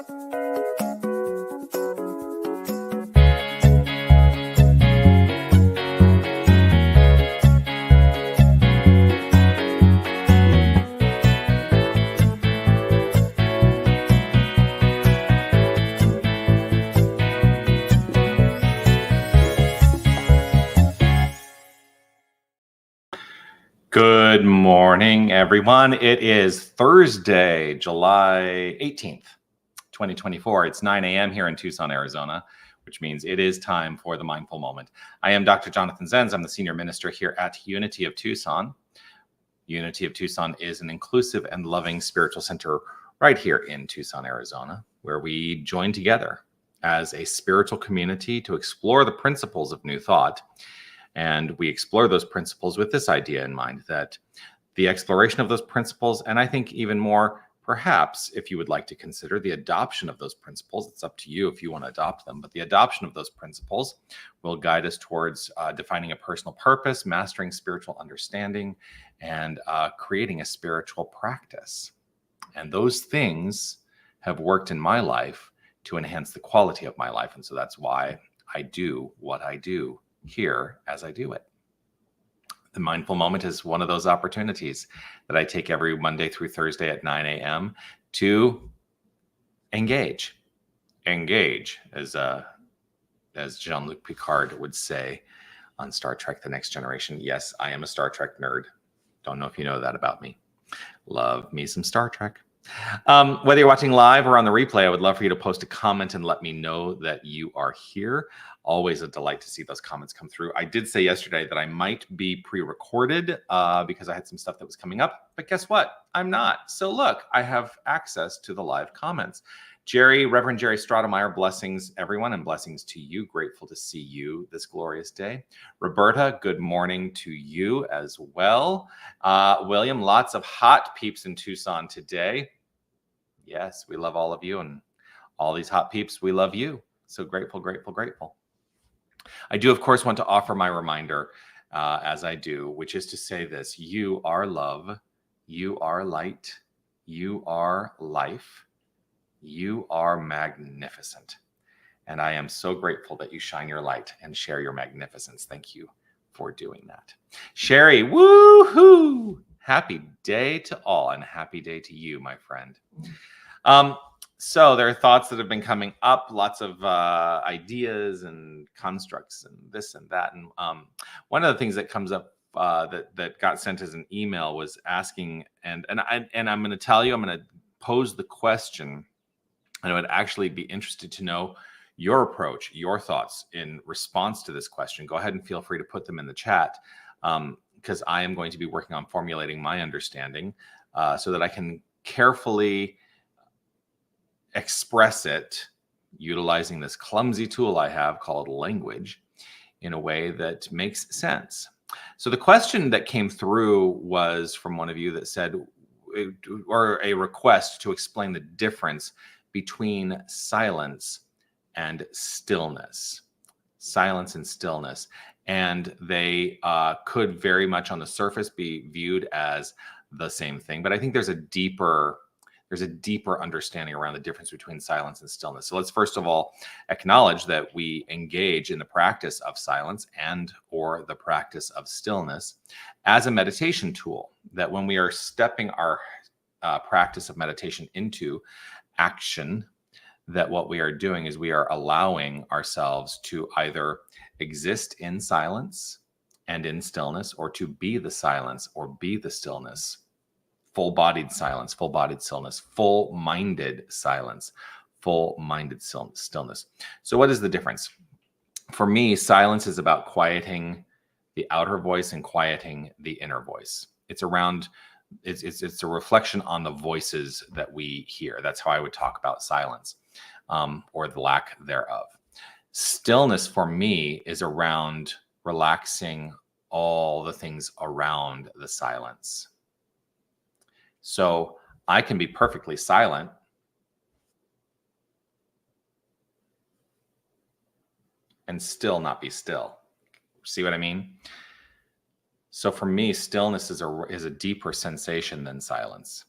Good morning, everyone. It is Thursday, July 18th, 2024. It's 9 a.m. here in Tucson, Arizona, which means it is time for the Mindful Moment. I am Dr. Jonathan Zenz. I'm the Senior Minister here at Unity of Tucson. Unity of Tucson is an inclusive and loving spiritual center right here in Tucson, Arizona, where we join together as a spiritual community to explore the principles of New Thought. And we explore those principles with this idea in mind, that the exploration of those principles, and I think even more, perhaps, if you would like to consider the adoption of those principles, it's up to you if you want to adopt them, but the adoption of those principles will guide us towards defining a personal purpose, mastering spiritual understanding, and creating a spiritual practice. And those things have worked in my life to enhance the quality of my life. And so that's why I do what I do here as I do it. The Mindful Moment is one of those opportunities that I take every Monday through Thursday at 9 a.m. to engage, as Jean-Luc Picard would say on Star Trek: The Next Generation. Yes, I am a Star Trek nerd. Don't know if you know that about me. Love me some Star Trek. Whether you're watching live or on the replay, I would love for you to post a comment and let me know that you are here. Always a delight to see those comments come through. I did say yesterday that I might be pre-recorded because I had some stuff that was coming up, but guess what? I'm not. So look, I have access to the live comments. Reverend Jerry Stratemeyer, blessings everyone, and blessings to you. Grateful to see you this glorious day. Roberta, good morning to you as well. William, lots of hot peeps in Tucson today. Yes, we love all of you, and all these hot peeps, we love you. So grateful, grateful, grateful. I do, of course, want to offer my reminder as I do, which is to say this: you are love, you are light, you are life, you are magnificent. And I am so grateful that you shine your light and share your magnificence. Thank you for doing that. Sherry, woohoo! Happy day to all, and happy day to you, my friend. So there are thoughts that have been coming up, lots of ideas and constructs and this and that. And one of the things that comes up that got sent as an email was asking, and I'm going to tell you, I'm going to pose the question, and I would actually be interested to know your approach, your thoughts in response to this question. Go ahead and feel free to put them in the chat, because I am going to be working on formulating my understanding so that I can carefully express it utilizing this clumsy tool I have called language in a way that makes sense. So the question that came through was from one of you that said, or a request to explain the difference between silence and stillness. Silence and stillness. And they could very much on the surface be viewed as the same thing. But I think there's a deeper understanding around the difference between silence and stillness. So let's first of all acknowledge that we engage in the practice of silence and or the practice of stillness as a meditation tool, that when we are stepping our practice of meditation into action, that what we are doing is we are allowing ourselves to either exist in silence and in stillness, or to be the silence or be the stillness. Full-bodied silence, full-bodied stillness, full-minded silence, full-minded stillness. So what is the difference? For me, silence is about quieting the outer voice and quieting the inner voice. It's a reflection on the voices that we hear. That's how I would talk about silence, or the lack thereof. Stillness for me is around relaxing all the things around the silence. So I can be perfectly silent and still not be still. See what I mean? So for me, stillness is a deeper sensation than silence.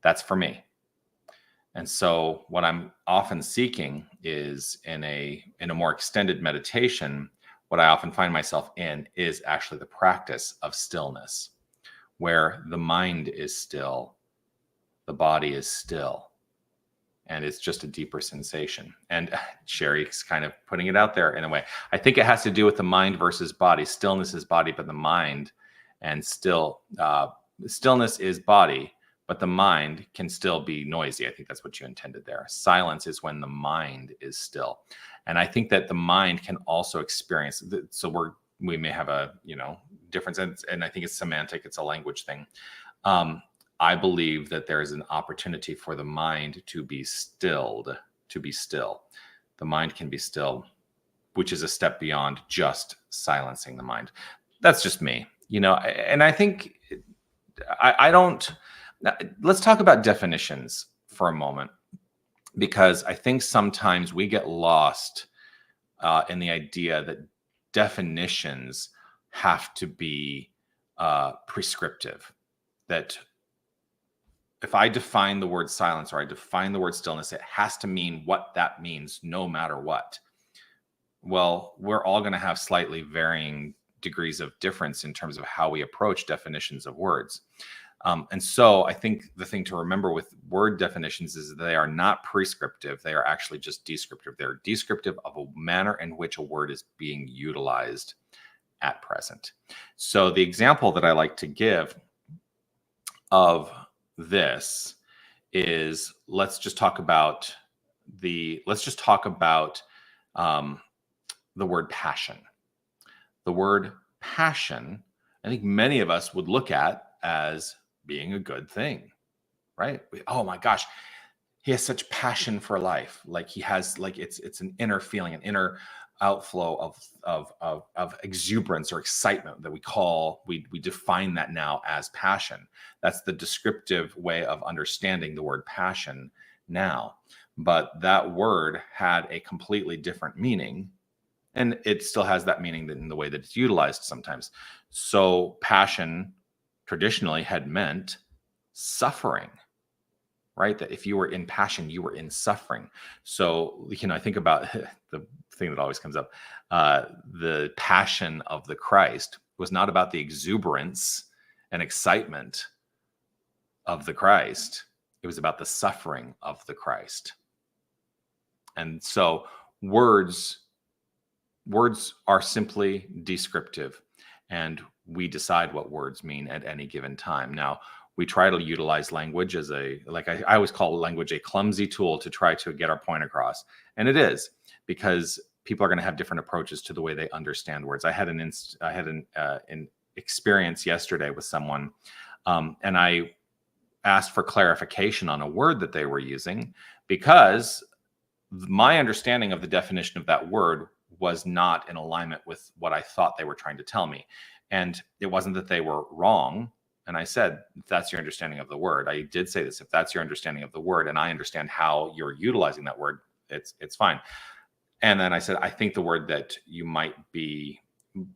That's for me. And so what I'm often seeking is in a more extended meditation, what I often find myself in is actually the practice of stillness, where the mind is still, the body is still, and it's just a deeper sensation. And Sherry's kind of putting it out there in a way. I think it has to do with the mind versus body. Stillness is body, but the mind, and stillness is body, but the mind can still be noisy. I think that's what you intended there. Silence is when the mind is still. And I think that the mind can also experience, so we may have a, difference, and I think it's semantic, it's a language thing. I believe that there is an opportunity for the mind to be stilled, to be still. The mind can be still, which is a step beyond just silencing the mind. That's just me, and I think I don't, let's talk about definitions for a moment, because I think sometimes we get lost in the idea that definitions have to be prescriptive, that if I define the word silence or I define the word stillness, it has to mean what that means no matter what. Well, we're all going to have slightly varying degrees of difference in terms of how we approach definitions of words. And so I think the thing to remember with word definitions is that they are not prescriptive. They are actually just descriptive. They're descriptive of a manner in which a word is being utilized at present. So the example that I like to give of this is, let's just talk about the word passion. The word passion, I think many of us would look at as being a good thing, right? Oh my gosh, he has such passion for life. Like he has, like it's an inner feeling, an inner outflow of exuberance or excitement that we define that now as passion. That's the descriptive way of understanding the word passion now. But that word had a completely different meaning, and it still has that meaning in the way that it's utilized sometimes. So passion traditionally had meant suffering, right? That if you were in passion, you were in suffering. So, I think about the thing that always comes up. The passion of the Christ was not about the exuberance and excitement of the Christ. It was about the suffering of the Christ. And so words are simply descriptive, and we decide what words mean at any given time. Now, we try to utilize language as I always call language a clumsy tool to try to get our point across. And it is, because people are going to have different approaches to the way they understand words. I had an experience yesterday with someone, and I asked for clarification on a word that they were using, because my understanding of the definition of that word was not in alignment with what I thought they were trying to tell me. And it wasn't that they were wrong. And I said, if that's your understanding of the word, I did say this, if that's your understanding of the word and I understand how you're utilizing that word, it's fine. And then I said, I think the word that you might be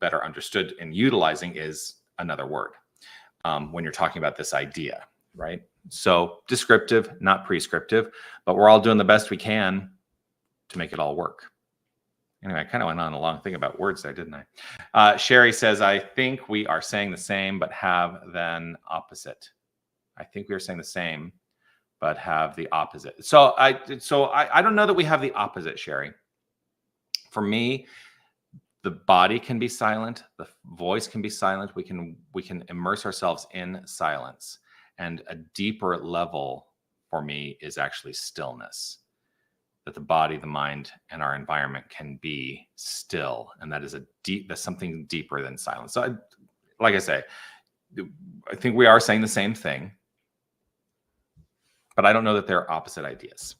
better understood in utilizing is another word when you're talking about this idea, right? So descriptive, not prescriptive, but we're all doing the best we can to make it all work. Anyway, I kind of went on a long thing about words there, didn't I? Sherry says, I think we are saying the same, but have then opposite. I think we are saying the same, but have the opposite. So I don't know that we have the opposite, Sherry. For me, the body can be silent. The voice can be silent. We can immerse ourselves in silence. And a deeper level for me is actually stillness. That the body, the mind, and our environment can be still, and that's something deeper than silence. So, like I say, I think we are saying the same thing, but I don't know that they're opposite ideas.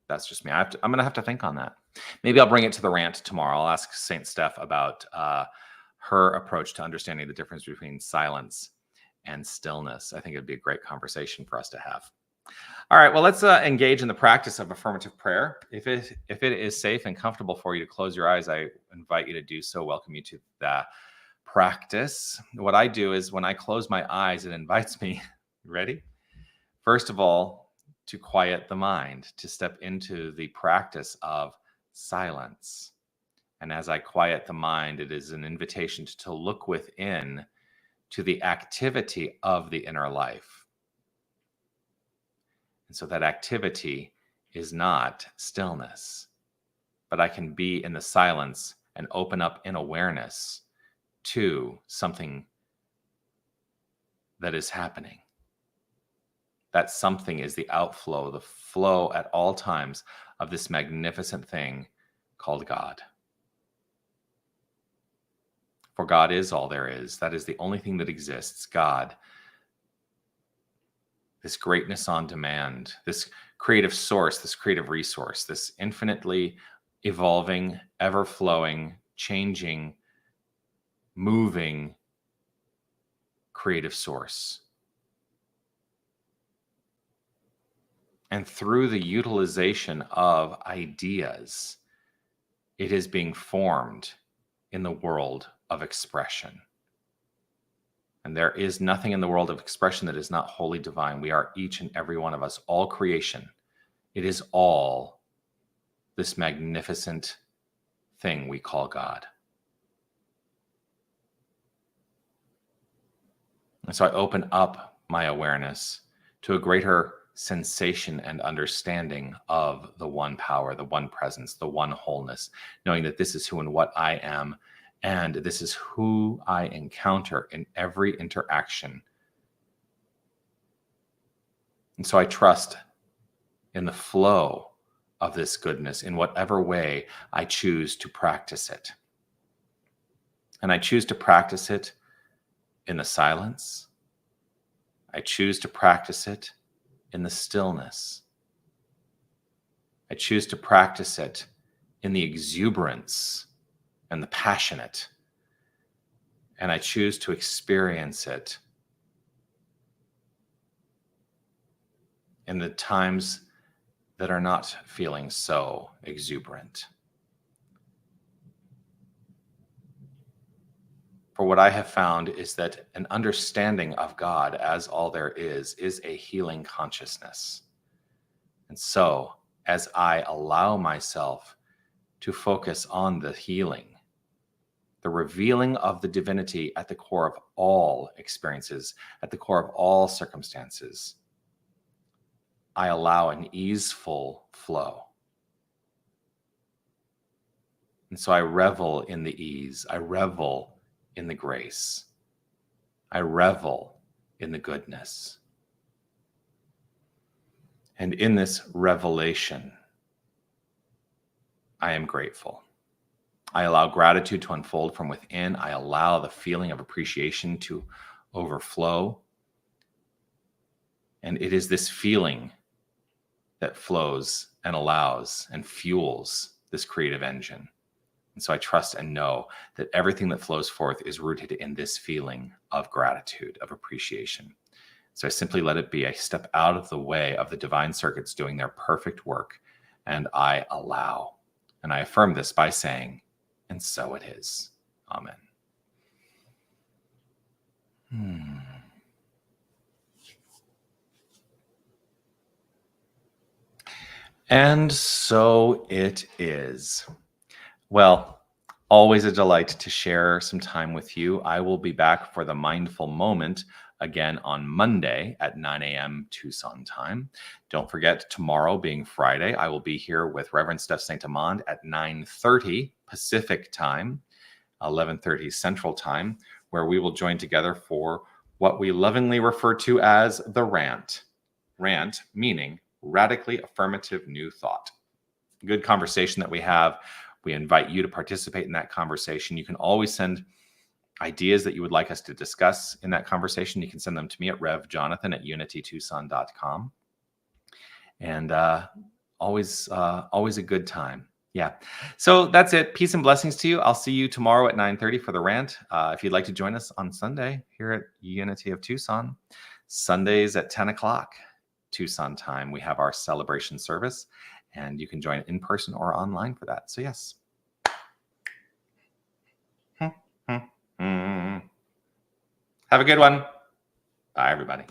That's just me. I'm going to have to think on that. Maybe I'll bring it to the rant tomorrow. I'll ask Saint Steph about her approach to understanding the difference between silence and stillness. I think it'd be a great conversation for us to have. All right, well, let's engage in the practice of affirmative prayer. If it is safe and comfortable for you to close your eyes, I invite you to do so. Welcome you to the practice. What I do is when I close my eyes, it invites me, ready? First of all, to quiet the mind, to step into the practice of silence. And as I quiet the mind, it is an invitation to look within to the activity of the inner life. And so that activity is not stillness, but I can be in the silence and open up in awareness to something that is happening. That something is the outflow, the flow at all times of this magnificent thing called God. For God is all there is. That is the only thing that exists. God, this greatness on demand, this creative source, this creative resource, this infinitely evolving, ever flowing, changing, moving creative source. And through the utilization of ideas, it is being formed in the world of expression. And there is nothing in the world of expression that is not wholly divine. We are each and every one of us, all creation. It is all this magnificent thing we call God. And so I open up my awareness to a greater sensation and understanding of the one power, the one presence, the one wholeness, knowing that this is who and what I am, and this is who I encounter in every interaction. And so I trust in the flow of this goodness in whatever way I choose to practice it. And I choose to practice it in the silence. I choose to practice it in the stillness. I choose to practice it in the exuberance and the passionate. And I choose to experience it in the times that are not feeling so exuberant. For what I have found is that an understanding of God as all there is a healing consciousness. And so, as I allow myself to focus on the healing, the revealing of the divinity at the core of all experiences, at the core of all circumstances, I allow an easeful flow. And so I revel in the ease. I revel in the grace. I revel in the goodness. And in this revelation, I am grateful. I allow gratitude to unfold from within. I allow the feeling of appreciation to overflow. And it is this feeling that flows and allows and fuels this creative engine. And so I trust and know that everything that flows forth is rooted in this feeling of gratitude, of appreciation. So I simply let it be. I step out of the way of the divine circuits doing their perfect work, and I allow. And I affirm this by saying, and so it is. Amen. And so it is. Well, always a delight to share some time with you. I will be back for the Mindful Moment again on Monday at 9 a.m. Tucson time. Don't forget, tomorrow being Friday, I will be here with Reverend Steph St. Amand at 9:30 Pacific time, 11:30 Central time, where we will join together for what we lovingly refer to as the rant. Rant meaning radically affirmative new thought. Good conversation that we have. We invite you to participate in that conversation. You can always send ideas that you would like us to discuss in that conversation. You can send them to me at revjonathan@unitytucson.com. And always a good time. Yeah. So that's it. Peace and blessings to you. I'll see you tomorrow at 9:30 for the rant. If you'd like to join us on Sunday here at Unity of Tucson, Sundays at 10 o'clock Tucson time, we have our celebration service, and you can join in person or online for that. So yes. Have a good one. Bye, everybody.